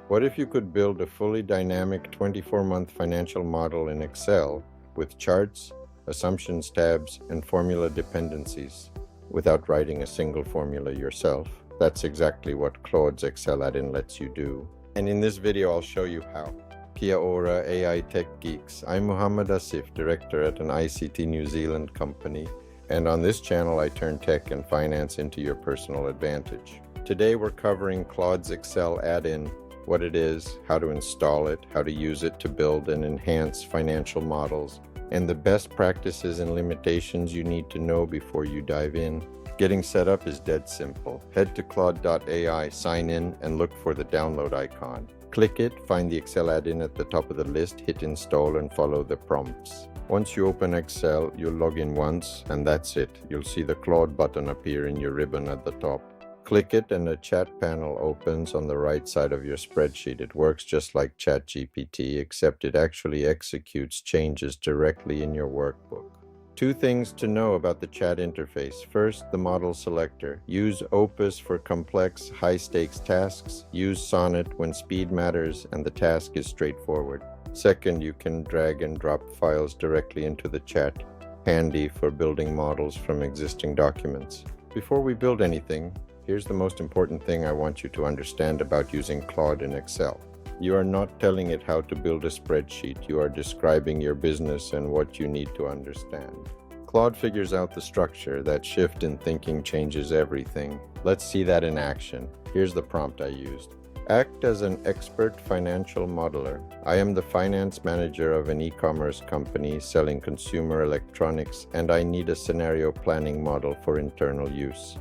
What if you could build a fully dynamic 24-month financial model in Excel with charts, assumptions tabs, and formula dependencies without writing a single formula yourself? That's exactly what Claude's Excel add-in lets you do. And in this video, I'll show you how. Kia ora, AI Tech Geeks. I'm Muhammad Asif, director at an ICT New Zealand company, and on this channel I turn tech and finance into your personal advantage. Today we're covering Claude's Excel add-in, what it is, how to install it, how to use it to build and enhance financial models, and the best practices and limitations you need to know before you dive in. Getting set up is dead simple. Head to claude.ai, sign in, and look for the download icon. Click it, find the Excel add-in at the top of the list, hit install, and follow the prompts. Once you open Excel, you'll log in once, and that's it. You'll see the Claude button appear in your ribbon at the top. Click it and a chat panel opens on the right side of your spreadsheet. It works just like ChatGPT, except it actually executes changes directly in your workbook. Two things to know about the chat interface. First, the model selector. Use Opus for complex, high-stakes tasks. Use Sonnet when speed matters and the task is straightforward. Second, you can drag and drop files directly into the chat. Handy for building models from existing documents. Before we build anything, here's the most important thing I want you to understand about using Claude in Excel. You are not telling it how to build a spreadsheet. You are describing your business and what you need to understand. Claude figures out the structure. That shift in thinking changes everything. Let's see that in action. Here's the prompt I used. Act as an expert financial modeler. I am the finance manager of an e-commerce company selling consumer electronics, and I need a scenario planning model for internal use.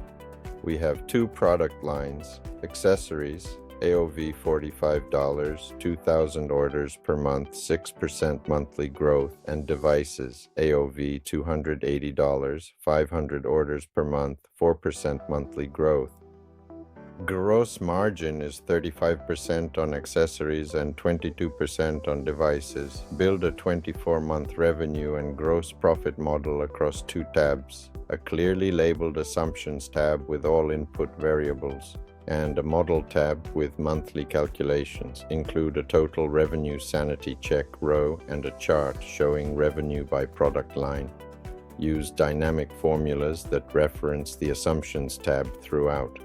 We have two product lines: accessories, AOV $45, 2,000 orders per month, 6% monthly growth, and devices, AOV $280, 500 orders per month, 4% monthly growth. Gross margin is 35% on accessories and 22% on devices. Build a 24-month revenue and gross profit model across two tabs, a clearly labeled assumptions tab with all input variables, and a model tab with monthly calculations. Include a total revenue sanity check row and a chart showing revenue by product line. Use dynamic formulas that reference the assumptions tab throughout.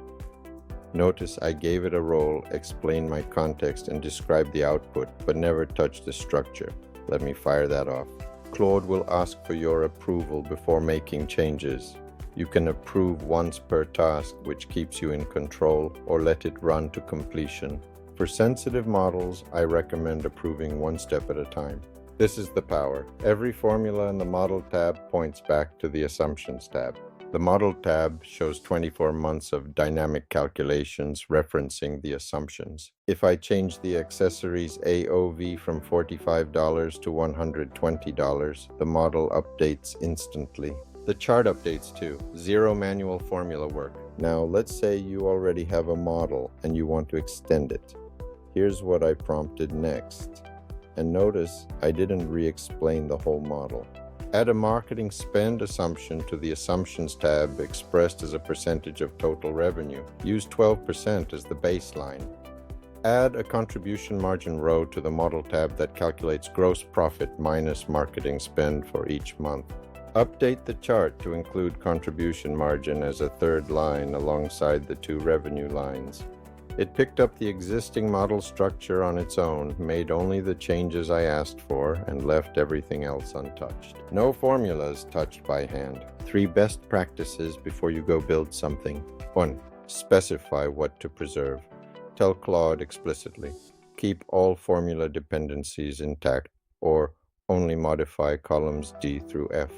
Notice I gave it a role, explained my context, and described the output, but never touched the structure. Let me fire that off. Claude will ask for your approval before making changes. You can approve once per task, which keeps you in control, or let it run to completion. For sensitive models, I recommend approving one step at a time. This is the power. Every formula in the Model tab points back to the Assumptions tab. The Model tab shows 24 months of dynamic calculations referencing the assumptions. If I change the accessories AOV from $45 to $120, the model updates instantly. The chart updates too. Zero manual formula work. Now let's say you already have a model and you want to extend it. Here's what I prompted next. And notice I didn't re-explain the whole model. Add a marketing spend assumption to the Assumptions tab expressed as a percentage of total revenue. Use 12% as the baseline. Add a contribution margin row to the Model tab that calculates gross profit minus marketing spend for each month. Update the chart to include contribution margin as a third line alongside the two revenue lines. It picked up the existing model structure on its own, made only the changes I asked for, and left everything else untouched. No formulas touched by hand. 3 best practices before you go build something. 1. Specify what to preserve. Tell Claude explicitly. Keep all formula dependencies intact, or only modify columns D through F.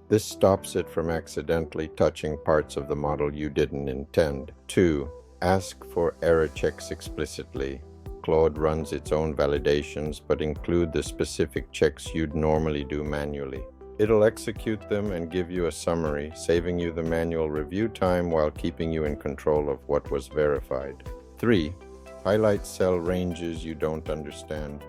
This stops it from accidentally touching parts of the model you didn't intend. 2. Ask for error checks explicitly. Claude runs its own validations, but include the specific checks you'd normally do manually. It'll execute them and give you a summary, saving you the manual review time while keeping you in control of what was verified. 3. Highlight cell ranges you don't understand.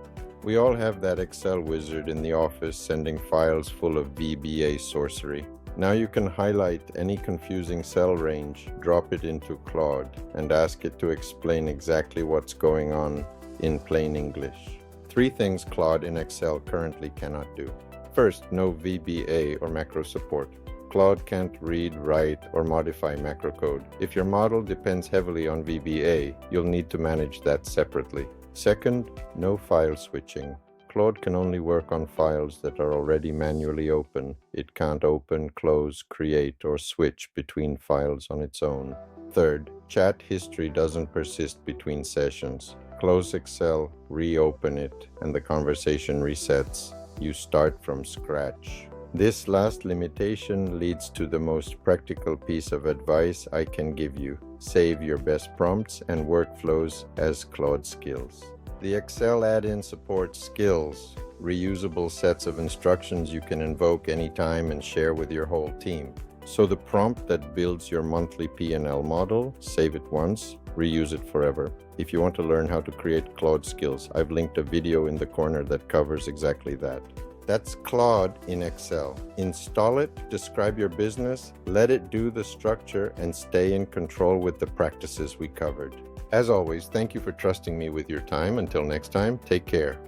We all have that Excel wizard in the office sending files full of VBA sorcery. Now you can highlight any confusing cell range, drop it into Claude, and ask it to explain exactly what's going on in plain English. 3 things Claude in Excel currently cannot do. First, no VBA or macro support. Claude can't read, write, or modify macro code. If your model depends heavily on VBA, you'll need to manage that separately. Second, no file switching. Claude can only work on files that are already manually open. It can't open, close, create, or switch between files on its own. Third, chat history doesn't persist between sessions. Close Excel, reopen it, and the conversation resets. You start from scratch. This last limitation leads to the most practical piece of advice I can give you. Save your best prompts and workflows as Claude skills. The Excel add-in supports skills, reusable sets of instructions you can invoke anytime and share with your whole team. So the prompt that builds your monthly P&L model, save it once, reuse it forever. If you want to learn how to create Claude skills, I've linked a video in the corner that covers exactly that. That's Claude in Excel. Install it, describe your business, let it do the structure, and stay in control with the practices we covered. As always, thank you for trusting me with your time. Until next time, take care.